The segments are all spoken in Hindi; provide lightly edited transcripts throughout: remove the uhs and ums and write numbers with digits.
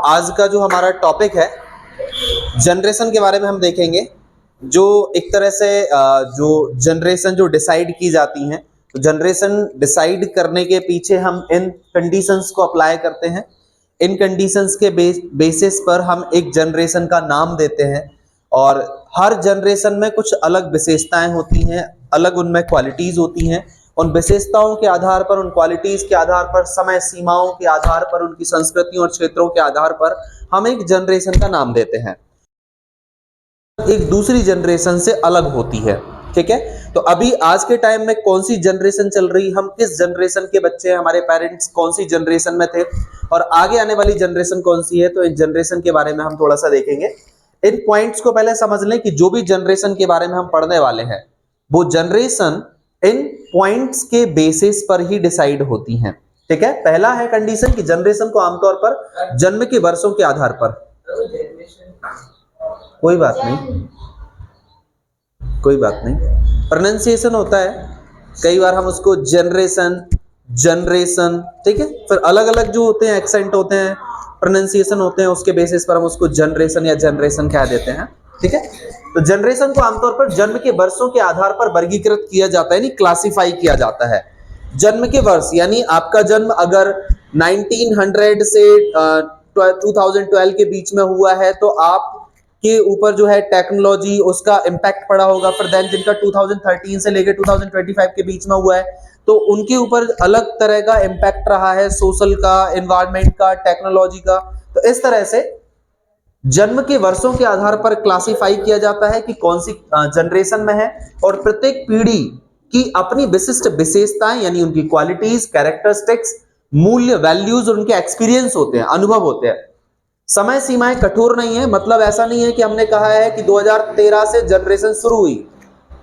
आज का जो हमारा टॉपिक है जनरेशन के बारे में हम देखेंगे। जो एक तरह से जो जनरेशन जो डिसाइड की जाती हैं, तो जनरेशन डिसाइड करने के पीछे हम इन कंडीशंस को अप्लाई करते हैं। इन कंडीशंस के बेसिस पर हम एक जनरेशन का नाम देते हैं और हर जनरेशन में कुछ अलग विशेषताएं होती हैं, अलग उनमें क्वालिटीज होती हैं। उन विशेषताओं के आधार पर, उन क्वालिटीज के आधार पर, समय सीमाओं के आधार पर, उनकी संस्कृतियों और क्षेत्रों के आधार पर हम एक जनरेशन का नाम देते हैं। एक दूसरी जनरेशन से अलग होती है, ठीक है। तो अभी आज के टाइम में कौन सी जनरेशन चल रही, हम किस जनरेशन के बच्चे हैं, हमारे पेरेंट्स कौन सी जनरेशन में थे और आगे आने वाली जनरेशन कौन सी है, तो इन जनरेशन के बारे में हम थोड़ा सा देखेंगे। इन पॉइंट्स को पहले समझ लें कि जो भी जनरेशन के बारे में हम पढ़ने वाले हैं वो जनरेशन इन पॉइंट्स के बेसिस पर ही डिसाइड होती हैं, ठीक है। पहला है कंडीशन कि जनरेशन को आमतौर पर जन्म के वर्षों के आधार पर, कोई बात नहीं, कोई बात नहीं, प्रोनाउंसिएशन होता है, कई बार हम उसको जनरेशन, ठीक है, फिर अलग अलग जो होते हैं एक्सेंट होते हैं, प्रोनाउंसिएशन होते हैं, उसके बेसिस पर हम उसको जनरेशन या जनरेशन कह देते हैं, ठीक है। तो जनरेशन को आमतौर पर जन्म के वर्षों के आधार पर वर्गीकृत किया जाता है, यानी क्लासिफाई किया जाता है। जन्म के वर्ष यानी आपका जन्म अगर 1900 से 2012 के बीच में हुआ है तो आप के ऊपर जो है टेक्नोलॉजी उसका इम्पैक्ट पड़ा होगा। फिर देन जिनका 2013 से लेकर 2025 के बीच में हुआ है तो उनके ऊपर अलग तरह का इम्पैक्ट रहा है, सोशल का, एनवायरनमेंट का, टेक्नोलॉजी का। तो इस तरह से जन्म के वर्षों के आधार पर क्लासिफाई किया जाता है कि कौन सी जनरेशन में है और प्रत्येक पीढ़ी की अपनी विशिष्ट विशेषताएं यानी उनकी क्वालिटीज, कैरेक्टरिस्टिक्स, मूल्य, वैल्यूज और उनके एक्सपीरियंस होते हैं, अनुभव होते हैं। समय सीमाएं कठोर नहीं है, मतलब ऐसा नहीं है कि हमने कहा है कि 2013 से जनरेशन शुरू हुई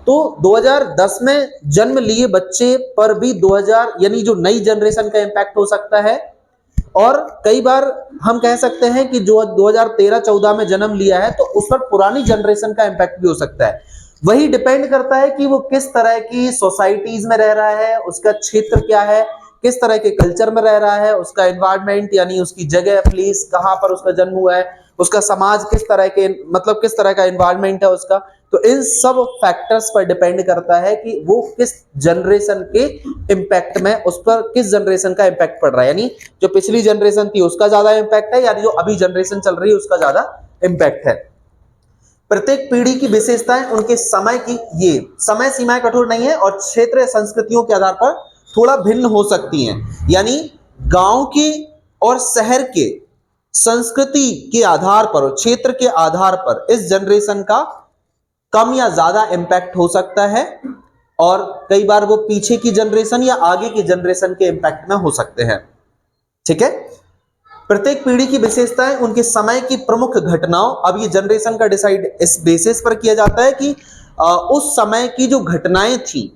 तो 2010 में जन्म लिए बच्चे पर भी 2000 यानी जो नई जनरेशन का इंपैक्ट हो सकता है। और कई बार हम कह सकते हैं कि जो 2013-14 में जन्म लिया है तो उस पर पुरानी जनरेशन का इंपैक्ट भी हो सकता है। वही डिपेंड करता है कि वो किस तरह की सोसाइटीज में रह रहा है, उसका क्षेत्र क्या है, किस तरह के कल्चर में रह रहा है, उसका एनवायरनमेंट यानी उसकी जगह, प्लेस, कहां पर उसका जन्म हुआ है, उसका समाज किस तरह के, मतलब किस तरह का एनवायरनमेंट है उसका। तो इन सब फैक्टर्स पर डिपेंड करता है कि वो किस जनरेशन के इंपैक्ट में, उस पर किस जनरेशन का इंपैक्ट पड़ रहा है। यानी जो पिछली जनरेशन थी उसका ज्यादा इंपैक्ट है या जो अभी जनरेशन चल रही है उसका ज्यादा इंपैक्ट है। प्रत्येक पीढ़ी की विशेषताएं उनके समय की, ये समय सीमाएं कठोर नहीं है और क्षेत्र संस्कृतियों के आधार पर थोड़ा भिन्न हो सकती हैं। यानी गांव के और शहर के संस्कृति के आधार पर और क्षेत्र के आधार पर इस जनरेशन का कम या ज्यादा इंपैक्ट हो सकता है और कई बार वो पीछे की जनरेशन या आगे की जनरेशन के इंपैक्ट में हो सकते हैं, ठीक है। प्रत्येक पीढ़ी की विशेषताएं उनके समय की प्रमुख घटनाओं, अब ये जनरेशन का डिसाइड इस बेसिस पर किया जाता है कि उस समय की जो घटनाएं थी,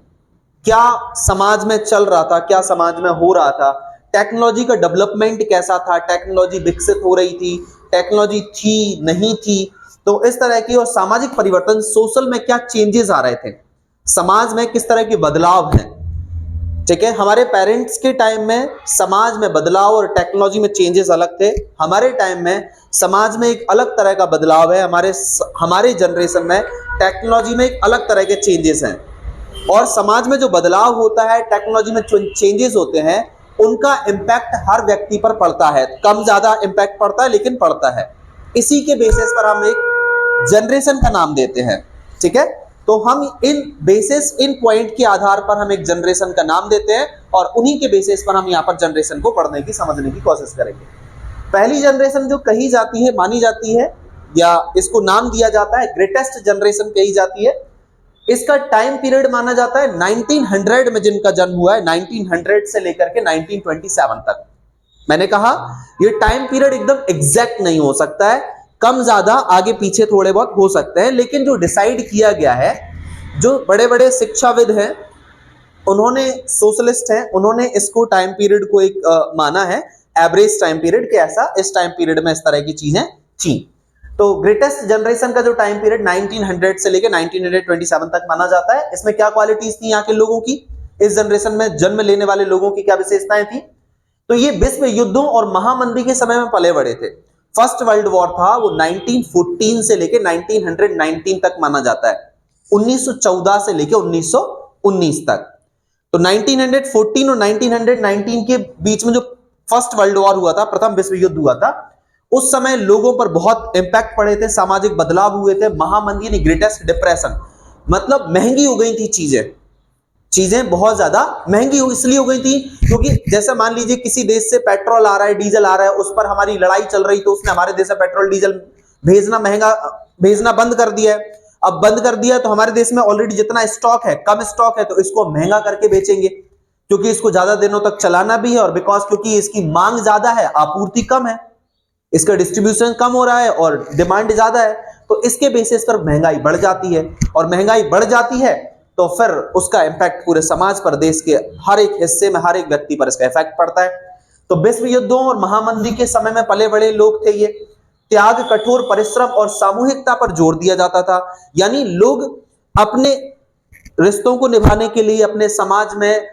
क्या समाज में चल रहा था, क्या समाज में हो रहा था, टेक्नोलॉजी का डेवलपमेंट कैसा था, टेक्नोलॉजी विकसित हो रही थी, टेक्नोलॉजी थी नहीं थी, तो इस तरह की, और सामाजिक परिवर्तन, सोशल में क्या चेंजेस आ रहे थे, समाज में किस तरह के बदलाव हैं, ठीक है। हमारे पेरेंट्स के टाइम में समाज में बदलाव और टेक्नोलॉजी में चेंजेस अलग थे, हमारे टाइम में समाज में एक अलग तरह का बदलाव है, हमारे जनरेशन में टेक्नोलॉजी में एक अलग तरह के चेंजेस हैं। और समाज में जो बदलाव होता है, टेक्नोलॉजी में चेंजेस होते हैं, उनका इंपैक्ट हर व्यक्ति पर पड़ता है, कम ज्यादा इंपैक्ट पड़ता है लेकिन पड़ता है। इसी के बेसिस पर हम एक जनरेशन का नाम देते हैं, ठीक है। तो हम इन बेसिस, इन पॉइंट के आधार पर हम एक जनरेशन का नाम देते हैं और उन्हीं के बेसिस पर हम यहाँ पर जनरेशन को पढ़ने की, समझने की कोशिश करेंगे। पहली जनरेशन जो कही जाती है, मानी जाती है, या इसको नाम दिया जाता है ग्रेटेस्ट जनरेशन कही जाती है। इसका टाइम पीरियड माना जाता है 1900 में जिनका जन्म हुआ है, 1900 से लेकर के 1927 तक। मैंने कहा ये टाइम पीरियड एकदम एग्जैक्ट नहीं हो सकता है, कम ज्यादा आगे पीछे थोड़े बहुत हो सकते हैं, लेकिन जो डिसाइड किया गया है, जो बड़े बड़े शिक्षाविद हैं, उन्होंने, सोशलिस्ट हैं, उन्होंने इसको टाइम पीरियड को एक माना है एवरेज टाइम पीरियड के, ऐसा इस टाइम पीरियड में इस तरह की चीजें थी। तो ग्रेटेस्ट जनरेशन का जो टाइम पीरियड 1900 से लेकर 1927 तक माना जाता है। इसमें क्या क्वालिटीज थी यहाँ के लोगों की, इस जनरेशन में जन्म लेने वाले लोगों की क्या विशेषताएं थी। तो ये विश्व युद्धों और महामंदी के समय में पले बड़े थे। फर्स्ट वर्ल्ड वॉर था वो 1914 से लेके 1919 तक माना जाता है, 1914 से लेके 1919 तक। तो 1914 और 1919 के बीच में जो फर्स्ट वर्ल्ड वॉर हुआ था, प्रथम विश्व युद्ध हुआ था, उस समय लोगों पर बहुत इंपैक्ट पड़े थे, सामाजिक बदलाव हुए थे, महामंदी यानी ग्रेटेस्ट डिप्रेशन, मतलब महंगी हो गई थी चीजें बहुत ज्यादा महंगी इसलिए हो गई थी क्योंकि जैसे मान लीजिए किसी देश से पेट्रोल आ रहा है, डीजल आ रहा है, उस पर हमारी लड़ाई चल रही, तो उसने हमारे देश से पेट्रोल डीजल भेजना बंद कर दिया है। अब बंद कर दिया तो हमारे देश में ऑलरेडी जितना स्टॉक है, कम स्टॉक है, तो इसको महंगा करके बेचेंगे क्योंकि इसको ज्यादा दिनों तक चलाना भी है, और बिकॉज क्योंकि इसकी मांग ज्यादा है, आपूर्ति कम है, इसका डिस्ट्रीब्यूशन कम हो रहा है और डिमांड ज्यादा है, तो इसके बेसिस पर महंगाई बढ़ जाती है, और महंगाई बढ़ जाती है तो फिर उसका इंपैक्ट पूरे समाज पर, देश के हर एक हिस्से में, हर एक व्यक्ति पर इसका इफेक्ट पड़ता है। तो विश्व युद्धों और महामंदी के समय में पले बड़े लोग थे ये। त्याग, कठोर परिश्रम और सामूहिकता पर जोर दिया जाता था, यानी लोग अपने रिश्तों को निभाने के लिए, अपने समाज में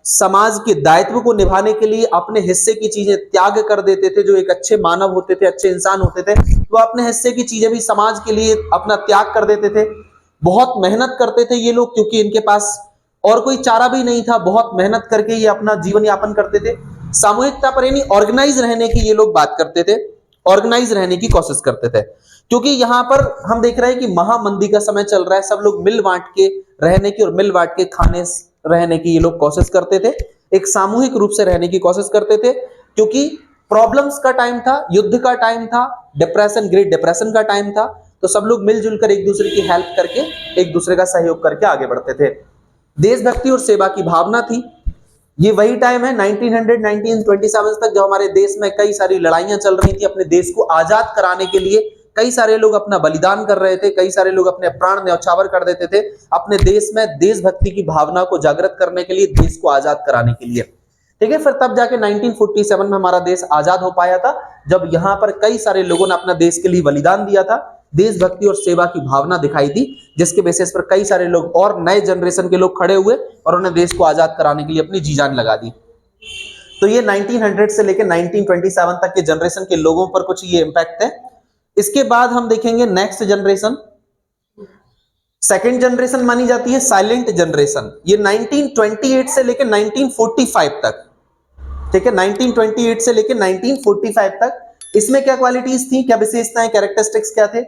समाज के दायित्व को निभाने के लिए अपने हिस्से की चीजें त्याग कर देते थे। जो एक अच्छे मानव होते थे, अच्छे इंसान होते थे, वो अपने हिस्से की चीजें भी समाज के लिए अपना त्याग कर देते थे। बहुत मेहनत करते थे ये लोग क्योंकि इनके पास और कोई चारा भी नहीं था, बहुत मेहनत करके ये अपना जीवन यापन करते थे। सामूहिकता पर यानी ऑर्गेनाइज रहने की ये लोग बात करते थे, ऑर्गेनाइज रहने की कोशिश करते थे, क्योंकि यहां पर हम देख रहे हैं कि महामंदी का समय चल रहा है, सब लोग मिल बांट के रहने की और मिल बांट के खाने रहने की ये लोग कोशिश करते थे, एक सामूहिक रूप से रहने की कोशिश करते थे, क्योंकि प्रॉब्लम्स का टाइम था, युद्ध का टाइम था, डिप्रेशन, ग्रेट डिप्रेशन का टाइम था, तो सब लोग मिलजुल कर एक दूसरे की हेल्प करके, एक दूसरे का सहयोग करके आगे बढ़ते थे। देशभक्ति और सेवा की भावना थी। ये वही टाइम है 1927 तक जब हमारे देश में कई सारी लड़ाइयां चल रही थी, अपने देश को आजाद कराने के लिए कई सारे लोग अपना बलिदान कर रहे थे, कई सारे लोग अपने प्राण न्यौछावर कर देते थे अपने देश में देशभक्ति की भावना को जागृत करने के लिए, देश को आजाद कराने के लिए। ठीक है, फिर तब जाके 1947 में हमारा देश आजाद हो पाया था, जब यहां पर कई सारे लोगों ने अपना देश के लिए बलिदान दिया था, देशभक्ति और सेवा की भावना दिखाई दी, जिसके बेसिस पर कई सारे लोग और नए जनरेशन के लोग खड़े हुए और उन्हें देश को आजाद कराने के लिए अपनी जी जान लगा दी। तो ये 1900 से लेकर 1927 तक के जनरेशन के लोगों पर कुछ ये इंपैक्ट है। इसके बाद हम देखेंगे नेक्स्ट जनरेशन, सेकेंड जनरेशन मानी जाती है साइलेंट जनरेशन। ये 1928 से लेकर 1945 तक, ठीक है, 1928 से लेकर 1945 तक। इसमें क्या क्वालिटीज थी, क्या विशेषताएं, कैरेक्टरिस्टिक्स क्या थे?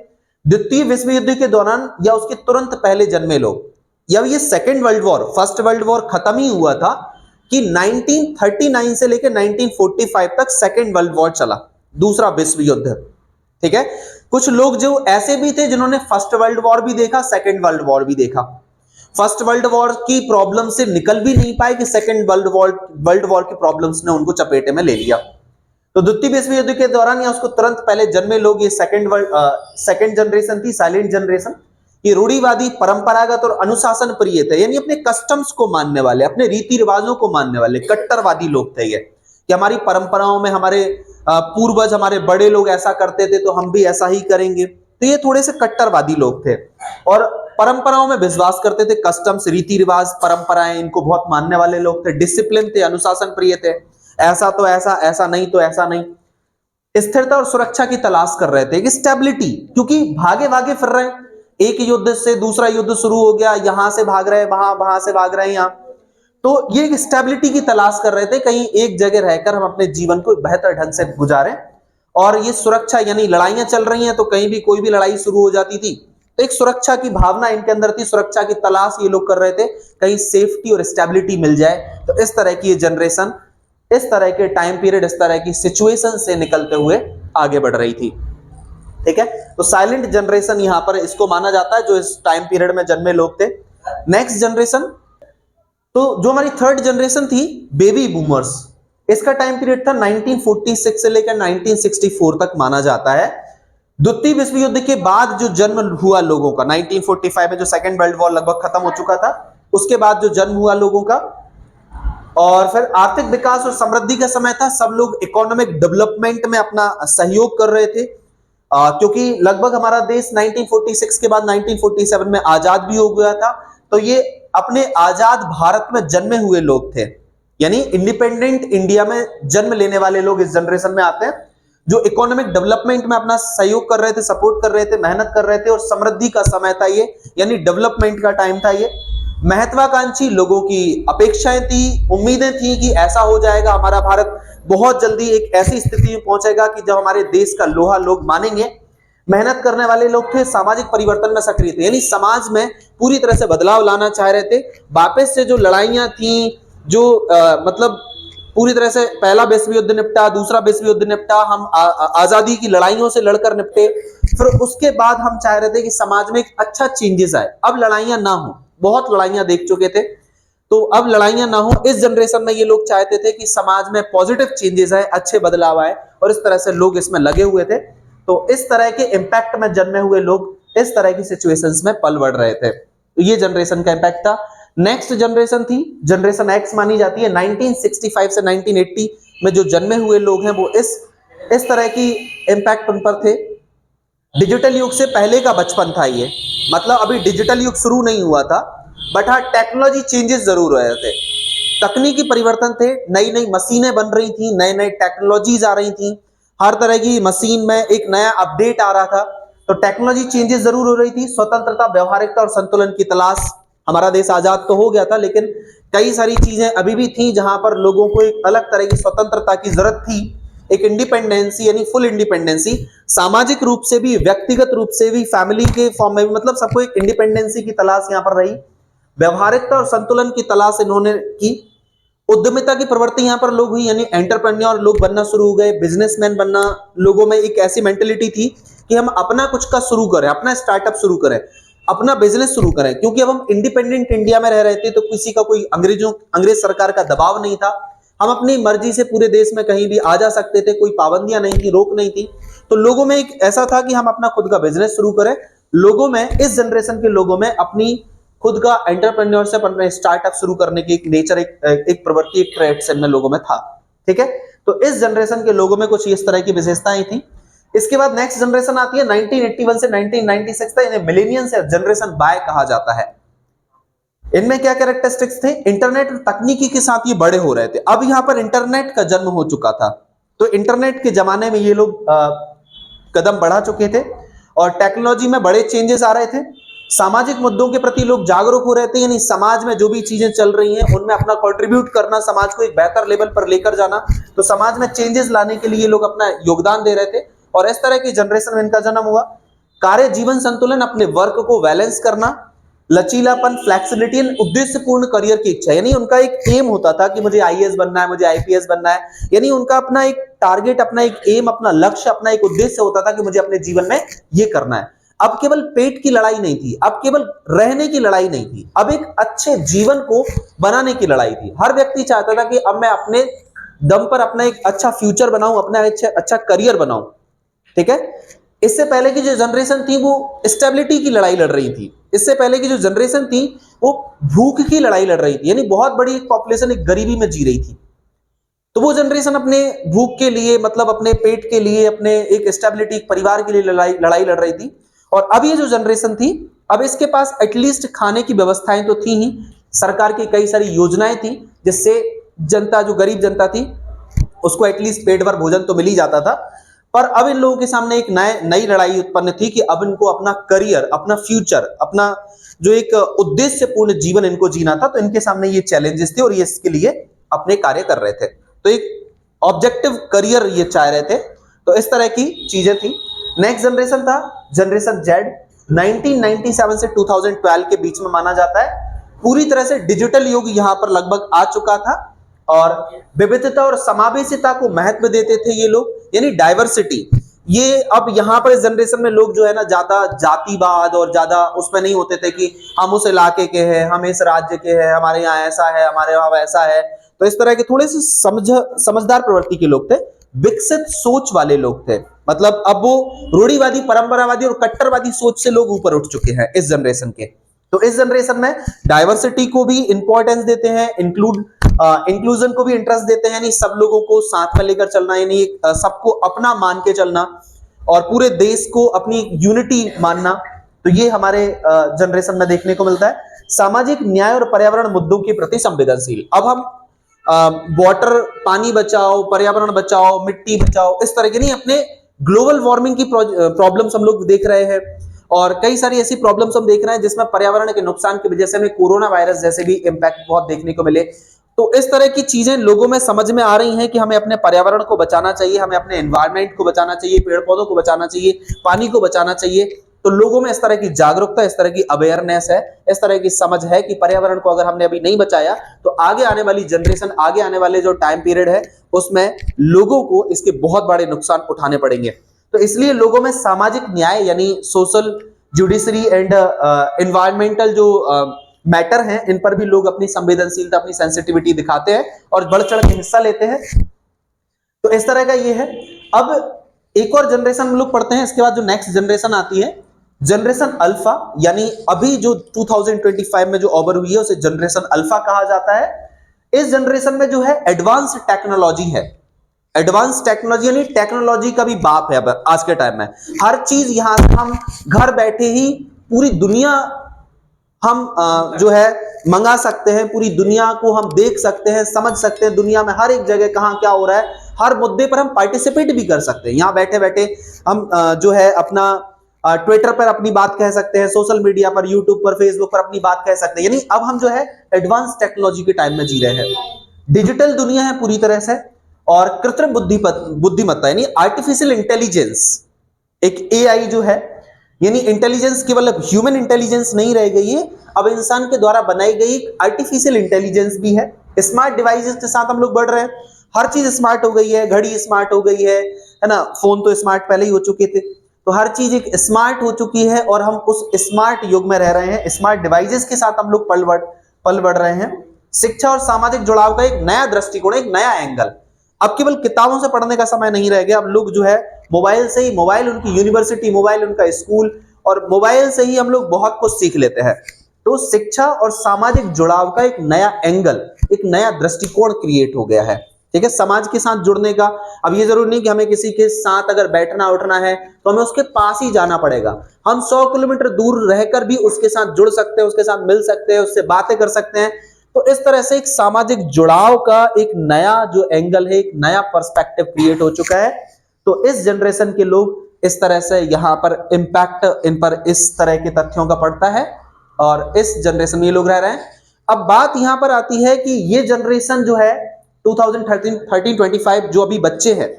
द्वितीय विश्व युद्ध के दौरान या उसके तुरंत पहले जन्मे लोग, या ये second world war, first world war खत्म ही हुआ था कि 1939 से लेकर 1945 तक सेकेंड वर्ल्ड वॉर चला, दूसरा विश्व युद्ध। ठीक है, कुछ लोग जो ऐसे भी थे जिन्होंने फर्स्ट वर्ल्ड वॉर भी देखा, सेकेंड वर्ल्ड वॉर भी देखा, फर्स्ट वर्ल्ड वॉर की प्रॉब्लम से निकल भी नहीं पाए कि सेकेंड वर्ल्ड वॉर की प्रॉब्लम्स ने उनको चपेटे में ले लिया। तो द्वितीय विश्व युद्ध के दौरान या उसको तुरंत पहले जन्मे लोग, ये सेकेंड जनरेशन थी, साइलेंट जनरेशन। ये रूढ़िवादी, परंपरागत और अनुशासन प्रिय थे, यानी अपने कस्टम्स को मानने वाले, अपने रीति रिवाजों को मानने वाले कट्टरवादी लोग थे ये, कि हमारी परंपराओं में हमारे पूर्वज, हमारे बड़े लोग ऐसा करते थे तो हम भी ऐसा ही करेंगे। तो ये थोड़े से कट्टरवादी लोग थे और परंपराओं में विश्वास करते थे, कस्टम्स, रीति रिवाज, परंपराएं, इनको बहुत मानने वाले लोग थे, डिसिप्लिन थे, अनुशासन प्रिय थे, ऐसा तो ऐसा, ऐसा नहीं तो ऐसा नहीं। स्थिरता और सुरक्षा की तलाश कर रहे थे, एक स्टेबिलिटी, क्योंकि भागे भागे फिर रहे, एक युद्ध से दूसरा युद्ध शुरू हो गया, यहां से भाग रहे वहां, वहां से भाग रहे यहां, तो ये एक स्टेबिलिटी की तलाश कर रहे थे, कहीं एक जगह रहकर हम अपने जीवन को बेहतर ढंग से गुजारें। और ये सुरक्षा, यानी लड़ाइयां चल रही हैं तो कहीं भी कोई भी लड़ाई शुरू हो जाती थी तो एक सुरक्षा की भावना इनके अंदर थी, सुरक्षा की तलाश ये लोग कर रहे थे, कहीं सेफ्टी और स्टेबिलिटी मिल जाए। तो इस तरह की ये जनरेशन, इस तरह के टाइम पीरियड, इस तरह की सिचुएशन से निकलते हुए आगे बढ़ रही थी। ठीक है, तो साइलेंट जनरेशन यहां पर इसको माना जाता है, जो इस टाइम पीरियड में जन्मे लोग थे। नेक्स्ट जनरेशन, तो जो हमारी थर्ड जनरेशन थी, बेबी बूमर्स, इसका टाइम पीरियड था 1946 से लेकर 1964 तक माना जाता है। द्वितीय विश्व युद्ध के बाद जो जन्म हुआ लोगों का, 1945 में जो सेकेंड वर्ल्ड वॉर लगभग खत्म हो चुका था, उसके बाद जो जन्म हुआ लोगों का, और फिर आर्थिक विकास और समृद्धि का समय था, सब लोग इकोनॉमिक डेवलपमेंट में अपना सहयोग कर रहे थे, क्योंकि लगभग हमारा देश 1946 के बाद 1947 में आजाद भी हो गया था। तो ये अपने आजाद भारत में जन्मे हुए लोग थे, यानी इंडिपेंडेंट इंडिया में जन्म लेने वाले लोग इस जनरेशन में आते हैं। जो इकोनॉमिक डेवलपमेंट में अपना सहयोग कर रहे थे, सपोर्ट कर रहे थे, मेहनत कर रहे थे, और समृद्धि का समय था ये, यानी डेवलपमेंट का टाइम था ये। महत्वाकांक्षी लोगों की अपेक्षाएं थी, उम्मीदें थी कि ऐसा हो जाएगा, हमारा भारत बहुत जल्दी एक ऐसी स्थिति में पहुंचेगा कि जब हमारे देश का लोहा लोग मानेंगे। मेहनत करने वाले लोग थे, सामाजिक परिवर्तन में सक्रिय थे, यानी समाज में पूरी तरह से बदलाव लाना चाह रहे थे। वापस से जो लड़ाइयां थी, जो मतलब पूरी तरह से पहला विश्व युद्ध निपटा, दूसरा विश्व युद्ध निपटा, हम आजादी की लड़ाइयों से लड़कर निपटे, फिर उसके बाद हम चाह रहे थे कि समाज में एक अच्छा चेंजेस आए, अब लड़ाइयां ना हो, बहुत लड़ाइयां देख चुके थे, तो अब लड़ाइयां ना हो। इस जनरेशन में ये लोग चाहते थे कि समाज में पॉजिटिव चेंजेस आए, अच्छे बदलाव आए, और इस तरह से लोग इसमें लगे हुए थे। तो इस तरह के इंपैक्ट में जन्मे हुए लोग इस तरह की सिचुएशंस में पल बढ़ रहे थे। तो ये जनरेशन का इंपैक्ट था। नेक्स्ट जनरेशन थी, जनरेशन एक्स मानी जाती है। 1965 से 1980 में जो जन्मे हुए लोग हैं वो इस तरह की इंपैक्ट उन पर थे। डिजिटल युग से पहले का बचपन था ये, मतलब अभी डिजिटल युग शुरू नहीं हुआ था, बट हाँ टेक्नोलॉजी चेंजेस जरूर हुए थे, तकनीकी परिवर्तन थे, नई नई मशीनें बन रही थी, नए नए टेक्नोलॉजीज आ रही थी, हर तरह की मशीन में एक नया अपडेट आ रहा था, तो टेक्नोलॉजी चेंजेस जरूर हो रही थी। स्वतंत्रता, व्यवहारिकता और संतुलन की तलाश। हमारा देश आजाद तो हो गया था, लेकिन कई सारी चीजें अभी भी थी जहां पर लोगों को एक अलग तरह की स्वतंत्रता की जरूरत थी, एक इंडिपेंडेंसी, यानी फुल इंडिपेंडेंसी, सामाजिक रूप से भी, व्यक्तिगत रूप से भी, फैमिली के फॉर्म में भी, मतलब सबको एक इंडिपेंडेंसी की तलाश यहां पर रही। व्यवहारिकता और संतुलन की तलाश इन्होंने की। उद्यमिता की प्रवृत्ति यहां पर लोग हुई, यानी एंटरप्रेन्योर लोग बनना शुरू हो गए, बिजनेसमैन बनना। लोगों में एक ऐसी मेंटेलिटी थी कि हम अपना कुछ का शुरू करें, अपना स्टार्टअप शुरू करें, अपना बिजनेस शुरू करें, क्योंकि अब हम इंडिपेंडेंट इंडिया में रह रहे थे, तो किसी का कोई अंग्रेज सरकार का दबाव नहीं था, हम अपनी मर्जी से पूरे देश में कहीं भी आ जा सकते थे, कोई पाबंदियां नहीं थी, रोक नहीं थी। तो लोगों में एक ऐसा था कि हम अपना खुद का बिजनेस शुरू करें। लोगों में, इस जनरेशन के लोगों में अपनी खुद का एंटरप्रेन्योरशिप, अपना स्टार्टअप शुरू करने की एक नेचर, एक प्रवृत्ति, एक ट्रेड्स इनमें लोगों में था। ठीक है, तो इस जनरेशन के लोगों में कुछ इस तरह की विशेषताएं थी। इसके बाद नेक्स्ट जनरेशन आती है 1981 से 1996 तक, इन्हें मिलेनियल्स या जनरेशन बाय कहा जाता है। इनमें क्या कैरेक्टरिस्टिक्स थे? इंटरनेट और तकनीकी के साथ ये बड़े हो रहे थे। अब यहां पर इंटरनेट का जन्म हो चुका था, तो इंटरनेट के जमाने में ये लोग कदम बढ़ा चुके थे और टेक्नोलॉजी में बड़े चेंजेस आ रहे थे। सामाजिक मुद्दों के प्रति लोग जागरूक हो रहे थे, यानी समाज में जो भी चीजें चल रही हैं उनमें अपना कंट्रीब्यूट करना, समाज को एक बेहतर लेवल पर लेकर जाना, तो समाज में चेंजेस लाने के लिए लोग अपना योगदान दे रहे थे। और इस तरह की जनरेशन में इनका जन्म हुआ। कार्य जीवन संतुलन, अपने वर्क को बैलेंस करना, लचीलापन, फ्लेक्सिबिलिटी, उद्देश्यपूर्ण करियर की इच्छा, यानी उनका एक एम होता था कि मुझे आईएएस बनना है, मुझे आईपीएस बनना है, यानी उनका अपना एक टारगेट, अपना एक एम, अपना लक्ष्य, अपना एक उद्देश्य होता था कि मुझे अपने जीवन में ये करना है। अब केवल पेट की लड़ाई नहीं थी, अब केवल रहने की लड़ाई नहीं थी, अब एक अच्छे जीवन को बनाने की लड़ाई थी। हर व्यक्ति चाहता था कि अब मैं अपने दम पर अपना एक अच्छा फ्यूचर बनाऊं, अपना अच्छा करियर बनाऊं। ठीक है, इससे पहले की जो जनरेशन थी वो स्टेबिलिटी की लड़ाई लड़ रही थी। इससे पहले की जो जनरेशन थी वो भूख की लड़ाई लड़ रही थी, यानी बहुत बड़ी पॉपुलेशन एक गरीबी में जी रही थी। तो वो जनरेशन अपने भूख के लिए, मतलब अपने पेट के लिए, अपने एक स्टेबिलिटी, परिवार के लिए लड़ाई लड़ रही थी। और अब ये जो जनरेशन थी, अब इसके पास एटलीस्ट खाने की व्यवस्थाएं तो थी ही, सरकार की कई सारी योजनाएं थी जिससे जनता, जो गरीब जनता थी, उसको एटलीस्ट पेट भर भोजन तो मिल ही जाता था। पर अब इन लोगों के सामने एक नई लड़ाई उत्पन्न थी कि अब इनको अपना करियर, अपना फ्यूचर, अपना जो एक उद्देश्यपूर्ण जीवन इनको जीना था। तो इनके सामने ये चैलेंजेस थे और ये इसके लिए अपने कार्य कर रहे थे। तो एक ऑब्जेक्टिव करियर ये चाह रहे थे। तो इस तरह की चीजें थी। नेक्स्ट जनरेशन था जनरेशन जेड, 1997 से 2012 के बीच में माना जाता है। पूरी तरह से डिजिटल युग यहां पर लगभग आ चुका था और विविधता और समावेशिता को महत्व देते थे ये लोग, यानी डाइवर्सिटी। ये अब यहां पर इस जनरेशन में लोग जो है ना, ज्यादा जातिवाद और ज्यादा उसमें नहीं होते थे कि हम उस इलाके के हैं, हम इस राज्य के हैं, हमारे यहाँ ऐसा है, हमारे वहां वैसा है। तो इस तरह के थोड़े से समझदार प्रवृत्ति के लोग थे, विकसित सोच वाले लोग थे। मतलब अब वो रूढ़िवादी, परंपरावादी और कट्टरवादी सोच से लोग ऊपर उठ चुके हैं इस जनरेशन के। तो इस जनरेशन में डाइवर्सिटी को भी इंपॉर्टेंस देते हैं, इंक्लूजन को भी इंटरेस्ट देते हैं, यानी सब लोगों को साथ में लेकर चलना, यानी सबको अपना मान के चलना और पूरे देश को अपनी यूनिटी मानना। तो ये हमारे जनरेशन में देखने को मिलता है। सामाजिक न्याय और पर्यावरण मुद्दों के प्रति संवेदनशील। अब हम वाटर, पानी बचाओ, पर्यावरण बचाओ, मिट्टी बचाओ, इस तरह के नहीं, अपने ग्लोबल वार्मिंग की प्रॉब्लम्स हम लोग देख रहे हैं और कई सारी ऐसी प्रॉब्लम्स हम देख रहे हैं जिसमें पर्यावरण के नुकसान की वजह से हमें कोरोना वायरस जैसे भी इंपैक्ट बहुत देखने को मिले। तो इस तरह की चीजें लोगों में समझ में आ रही हैं कि हमें अपने पर्यावरण को बचाना चाहिए, हमें अपने एनवायरनमेंट को बचाना चाहिए, पेड़ पौधों को बचाना चाहिए, पानी को बचाना चाहिए। तो लोगों में इस तरह की जागरूकता, इस तरह की अवेयरनेस है, इस तरह की समझ है कि पर्यावरण को अगर हमने अभी नहीं बचाया तो आगे आने वाली जनरेशन, आगे आने वाले जो टाइम पीरियड है उसमें लोगों को इसके बहुत बड़े नुकसान उठाने पड़ेंगे। तो इसलिए लोगों में सामाजिक न्याय यानी सोशल जुडिशरी एंड एनवायरमेंटल जो मैटर हैं, इन पर भी लोग अपनी संवेदनशीलता, अपनी सेंसिटिविटी दिखाते हैं और बढ़ चढ़ के हिस्सा लेते हैं। तो इस तरह का ये है। अब एक और जनरेशन हम लोग पढ़ते हैं, इसके बाद जो नेक्स्ट जनरेशन आती है, जनरेशन अल्फा, यानी अभी जो 2025 में जो ओवर हुई है उसे जनरेशन अल्फा कहा जाता है। इस जनरेशन में जो है एडवांस टेक्नोलॉजी है। एडवांस टेक्नोलॉजी यानी टेक्नोलॉजी का भी बाप है। अब आज के टाइम में हर चीज यहां से हम घर बैठे ही पूरी दुनिया हम जो है मंगा सकते हैं, पूरी दुनिया को हम देख सकते हैं, समझ सकते हैं, दुनिया में हर एक जगह कहां क्या हो रहा है, हर मुद्दे पर हम पार्टिसिपेट भी कर सकते हैं। यहां बैठे बैठे हम जो है अपना ट्विटर पर अपनी बात कह सकते हैं, सोशल मीडिया पर, यूट्यूब पर, फेसबुक पर अपनी बात कह सकते हैं। यानी अब हम जो है एडवांस टेक्नोलॉजी के टाइम में जी रहे हैं। डिजिटल दुनिया है पूरी तरह से, और कृत्रिम बुद्धिमत्ता यानी आर्टिफिशियल इंटेलिजेंस, एक एआई जो है, यानी इंटेलिजेंस केवल अब ह्यूमन इंटेलिजेंस नहीं रह गई है, अब इंसान के द्वारा बनाई गई आर्टिफिशियल इंटेलिजेंस भी है। स्मार्ट डिवाइसेस के साथ हम लोग बढ़ रहे हैं, हर चीज स्मार्ट हो गई है, घड़ी स्मार्ट हो गई है ना, फोन तो स्मार्ट पहले ही हो चुके थे, तो हर चीज एक स्मार्ट हो चुकी है और हम उस स्मार्ट युग में रह रहे हैं। स्मार्ट डिवाइसेस के साथ हम लोग पल बढ़ रहे हैं। शिक्षा और सामाजिक जुड़ाव का एक नया दृष्टिकोण, एक नया एंगल। अब केवल किताबों से पढ़ने का समय नहीं रह गया, अब लोग जो है मोबाइल से ही, मोबाइल उनकी यूनिवर्सिटी, मोबाइल उनका स्कूल, और मोबाइल से ही हम लोग बहुत कुछ सीख लेते हैं। तो शिक्षा और सामाजिक जुड़ाव का एक नया एंगल, एक नया दृष्टिकोण क्रिएट हो गया है। ठीक है, समाज के साथ जुड़ने का। अब ये जरूरी नहीं कि हमें किसी के साथ अगर बैठना उठना है तो हमें उसके पास ही जाना पड़ेगा, हम 100 किलोमीटर दूर रहकर भी उसके साथ जुड़ सकते हैं, उसके साथ मिल सकते हैं, उससे बातें कर सकते हैं। तो इस तरह से एक सामाजिक जुड़ाव का एक नया जो एंगल है, एक नया पर्सपेक्टिव क्रिएट हो चुका है। तो इस जनरेशन के लोग इस तरह से यहां पर इंपैक्ट इन पर इस तरह के तथ्यों का पड़ता है और इस जनरेशन में ये लोग रह रहे हैं। अब बात यहां पर आती है कि ये जनरेशन जो है 2013-25 जो अभी बच्चे हैं,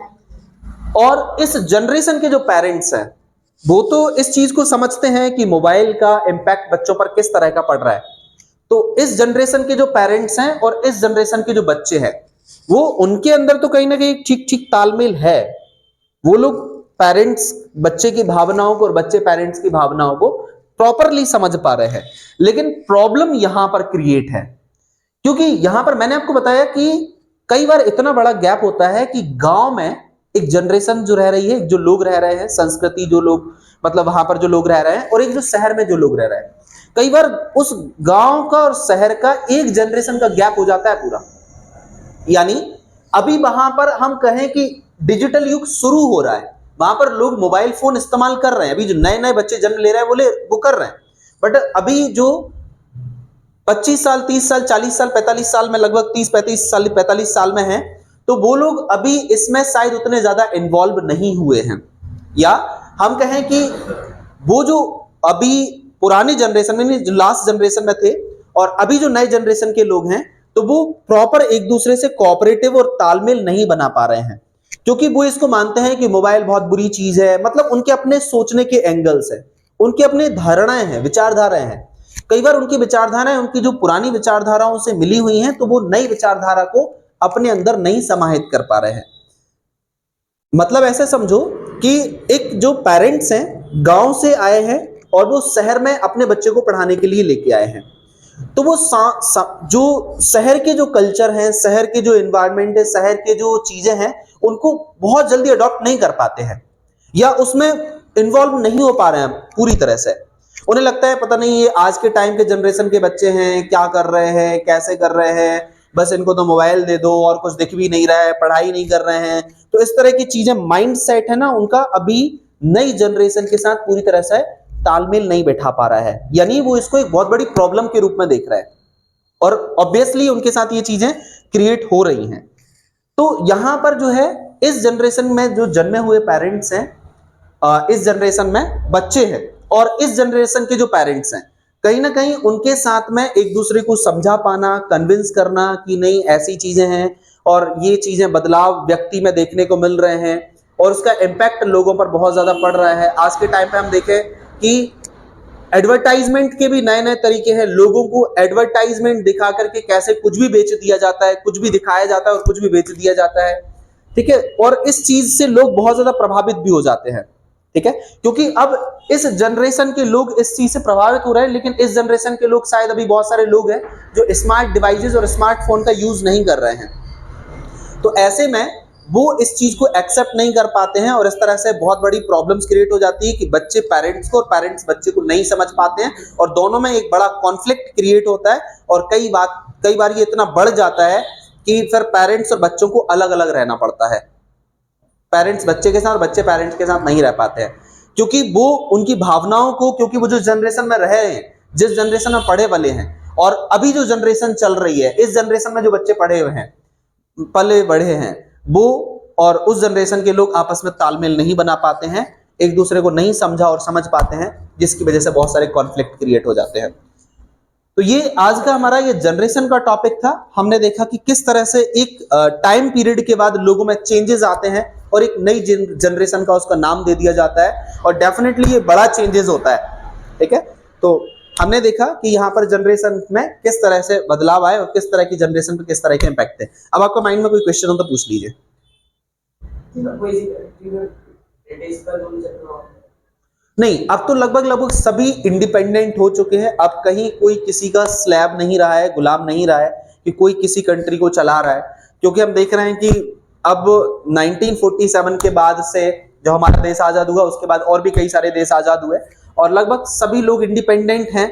और इस जनरेशन के जो पेरेंट्स हैं वो तो इस चीज को समझते हैं कि मोबाइल का इंपैक्ट बच्चों पर किस तरह का पड़ रहा है। तो इस जनरेशन के जो पेरेंट्स हैं और इस जनरेशन के जो बच्चे हैं, वो उनके अंदर तो कहीं ना कहीं ठीक ठीक तालमेल है। वो लोग पेरेंट्स बच्चे की भावनाओं को और बच्चे पेरेंट्स की भावनाओं को प्रॉपरली समझ पा रहे हैं, लेकिन प्रॉब्लम यहां पर क्रिएट है, क्योंकि यहां पर मैंने आपको बताया कि कई बार इतना बड़ा गैप होता है कि गांव में एक जनरेशन जो रह रही है, जो लोग रह रहे हैं, संस्कृति जो लोग, मतलब वहां पर जो लोग रह रहे हैं, और एक जो शहर में जो लोग रह रहे हैं, कई बार उस गांव का और शहर का एक जनरेशन का गैप हो जाता है पूरा। यानी अभी वहां पर हम कहें कि डिजिटल युग शुरू हो रहा है, वहां पर लोग मोबाइल फोन इस्तेमाल कर रहे हैं, अभी जो नए नए बच्चे जन्म ले रहे हैं वो कर रहे हैं। बट अभी जो 25 साल, 30 साल, 40 साल, 45 साल में, लगभग 30-35 साल में हैं, तो वो लोग अभी इसमें शायद उतने ज्यादा इन्वॉल्व नहीं हुए हैं। या हम कहें कि वो जो अभी पुरानी जनरेशन में, जो लास्ट जनरेशन में थे, और अभी जो नए जनरेशन के लोग हैं, तो वो प्रॉपर एक दूसरे से कोऑपरेटिव और तालमेल नहीं बना पा रहे हैं, क्योंकि वो इसको मानते हैं कि मोबाइल बहुत बुरी चीज है। मतलब उनके अपने सोचने के एंगल्स है, उनके अपने धारणाएं हैं, विचारधाराएं हैं। कई बार उनकी विचारधाराएं उनकी जो पुरानी विचारधाराओं से मिली हुई हैं, तो वो नई विचारधारा को अपने अंदर नहीं समाहित कर पा रहे हैं। मतलब ऐसे समझो कि एक जो पेरेंट्स हैं गांव से आए हैं और वो शहर में अपने बच्चे को पढ़ाने के लिए लेके आए हैं, तो वो जो शहर के जो कल्चर है, शहर के जो एनवायरनमेंट है, शहर के जो चीजें हैं, उनको बहुत जल्दी अडॉप्ट नहीं कर पाते हैं, या उसमें इन्वॉल्व नहीं हो पा रहे हैं पूरी तरह से। उन्हें लगता है पता नहीं ये आज के टाइम के जनरेशन के बच्चे हैं, क्या कर रहे हैं, कैसे कर रहे हैं, बस इनको तो मोबाइल दे दो और कुछ दिख भी नहीं रहा है, पढ़ाई नहीं कर रहे हैं। तो इस तरह की चीजें, माइंड सेट है ना उनका, अभी नई जनरेशन के साथ पूरी तरह से तालमेल नहीं बैठा पा रहा है। यानी वो इसको एक बहुत बड़ी प्रॉब्लम के रूप में देख रहा है, और ऑब्वियसली उनके साथ ये चीजें क्रिएट हो रही हैं। तो यहां पर जो है इस जनरेशन में जो जन्मे हुए पेरेंट्स हैं, इस जनरेशन में बच्चे हैं, और इस जनरेशन के जो पेरेंट्स हैं, कहीं ना कहीं उनके साथ में एक दूसरे को समझा पाना, कन्विंस करना कि नहीं ऐसी चीजें हैं और ये चीजें बदलाव व्यक्ति में देखने को मिल रहे हैं और उसका इम्पैक्ट लोगों पर बहुत ज्यादा पड़ रहा है। आज के टाइम पे हम देखें कि एडवर्टाइजमेंट के भी नए नए तरीके हैं, लोगों को एडवर्टाइजमेंट दिखा करके कैसे कुछ भी बेच दिया जाता है, कुछ भी दिखाया जाता है और कुछ भी बेच दिया जाता है, ठीक है। और इस चीज से लोग बहुत ज्यादा प्रभावित भी हो जाते हैं, ठीक है, क्योंकि अब इस जनरेशन के लोग इस चीज से प्रभावित हो रहे हैं। लेकिन इस जनरेशन के लोग, शायद अभी बहुत सारे लोग हैं जो स्मार्ट डिवाइसेस और स्मार्टफोन का यूज नहीं कर रहे हैं, तो ऐसे में वो इस चीज को एक्सेप्ट नहीं कर पाते हैं और इस तरह से बहुत बड़ी प्रॉब्लम्स क्रिएट हो जाती है कि बच्चे पेरेंट्स को और पेरेंट्स बच्चे को नहीं समझ पाते हैं और दोनों में एक बड़ा कॉन्फ्लिक्ट क्रिएट होता है। और कई बार ये इतना बढ़ जाता है कि फिर पेरेंट्स और बच्चों को अलग अलग रहना पड़ता है। पेरेंट्स बच्चे के साथ, बच्चे पेरेंट्स के साथ नहीं रह पाते हैं, क्योंकि वो उनकी भावनाओं को, क्योंकि वो जो जनरेशन में रहे हैं, जिस जनरेशन में पढ़े वाले हैं, और अभी जो जनरेशन चल रही है, इस जनरेशन में जो बच्चे पढ़े हुए हैं, पले बढ़े हैं, वो और उस जनरेशन के लोग आपस में तालमेल नहीं बना पाते हैं, एक दूसरे को नहीं समझा और समझ पाते हैं, जिसकी वजह से बहुत सारे कॉन्फ्लिक्ट क्रिएट हो जाते हैं। तो ये आज का हमारा ये जनरेशन का टॉपिक था। हमने देखा कि किस तरह से एक टाइम पीरियड के बाद लोगों में चेंजेस आते हैं और एक नई जनरेशन का उसका नाम दे दिया जाता है और डेफिनेटली ये बड़ा चेंजेस होता है, ठीक है। तो हमने देखा कि यहाँ पर जनरेशन में किस तरह से बदलाव आए और किस तरह की जनरेशन पर किस तरह के इम्पैक्ट है। अब आपका माइंड में कोई क्वेश्चन हो तो पूछ लीजिए। नहीं, अब तो लगभग सभी इंडिपेंडेंट हो चुके हैं। अब कहीं कोई किसी का स्लैब नहीं रहा है, गुलाम नहीं रहा है कि कोई किसी कंट्री को चला रहा है, क्योंकि हम देख रहे हैं कि अब 1947 के बाद से जो हमारा देश आजाद हुआ, उसके बाद और भी कई सारे देश आजाद हुए और लगभग सभी लोग इंडिपेंडेंट हैं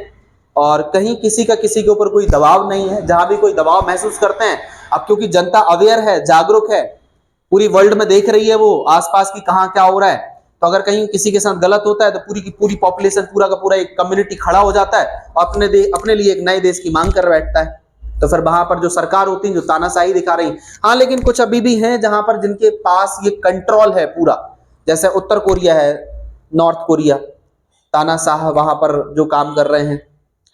और कहीं किसी का किसी के ऊपर कोई दबाव नहीं है। जहां भी कोई दबाव महसूस करते हैं, अब क्योंकि जनता अवेयर है, जागरूक है, पूरी वर्ल्ड में देख रही है वो आसपास की कहां क्या हो रहा है, तो अगर कहीं किसी के साथ गलत होता है तो पूरी की पूरी पॉपुलेशन, पूरा का पूरा एक कम्युनिटी खड़ा हो जाता है और अपने लिए एक नए देश की मांग कर बैठता है। तो फिर वहां पर जो सरकार होती है जो तानाशाही दिखा रही, हाँ, लेकिन कुछ अभी भी हैं जहां पर जिनके पास ये कंट्रोल है पूरा, जैसे उत्तर कोरिया है, नॉर्थ कोरिया, तानाशाह वहां पर जो काम कर रहे हैं,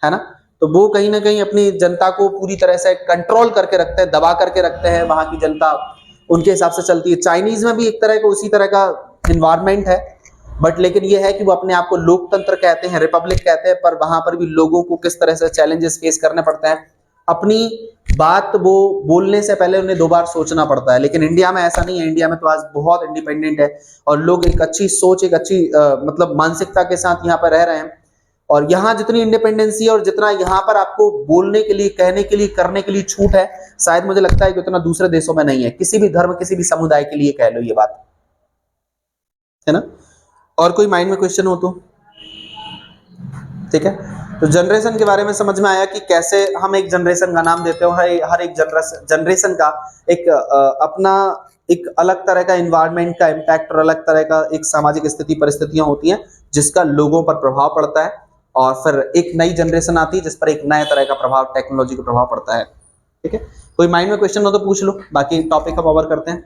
है ना, तो वो कहीं ना कहीं अपनी जनता को पूरी तरह से कंट्रोल करके रखते हैं, दबा करके रखते हैं, वहां की जनता उनके हिसाब से चलती है। चाइनीज में भी एक तरह का उसी तरह का इन्वायरमेंट है, बट लेकिन ये है कि वो अपने आप को लोकतंत्र कहते हैं, रिपब्लिक कहते हैं, पर वहां पर भी लोगों को किस तरह से चैलेंजेस फेस करने पड़ते हैं, अपनी बात वो बोलने से पहले उन्हें 2 बार सोचना पड़ता है। लेकिन इंडिया में ऐसा नहीं है, इंडिया में तो आज बहुत इंडिपेंडेंट है और लोग एक अच्छी सोच, एक अच्छी मतलब मानसिकता के साथ यहाँ पर रह रहे हैं। और यहाँ जितनी इंडिपेंडेंसी है और जितना यहाँ पर आपको बोलने के लिए, कहने के लिए, करने के लिए छूट है, शायद मुझे लगता है कि उतना दूसरे देशों में नहीं है, किसी भी धर्म, किसी भी समुदाय के लिए कह लो ये बात, है ना। और कोई माइंड में क्वेश्चन हो तो ठीक है। तो जनरेशन के बारे में समझ में आया कि कैसे हम एक जनरेशन का नाम देते हैं, हर एक जनरेशन का एक अपना एक अलग तरह का एनवायरनमेंट का इम्पैक्ट और अलग तरह का एक सामाजिक स्थिति, परिस्थितियां होती हैं जिसका लोगों पर प्रभाव पड़ता है और फिर एक नई जनरेशन आती है जिस पर एक नए तरह का प्रभाव, टेक्नोलॉजी का प्रभाव पड़ता है, ठीक है। कोई माइंड में क्वेश्चन हो तो पूछ लो, बाकी टॉपिक हम कवर करते हैं।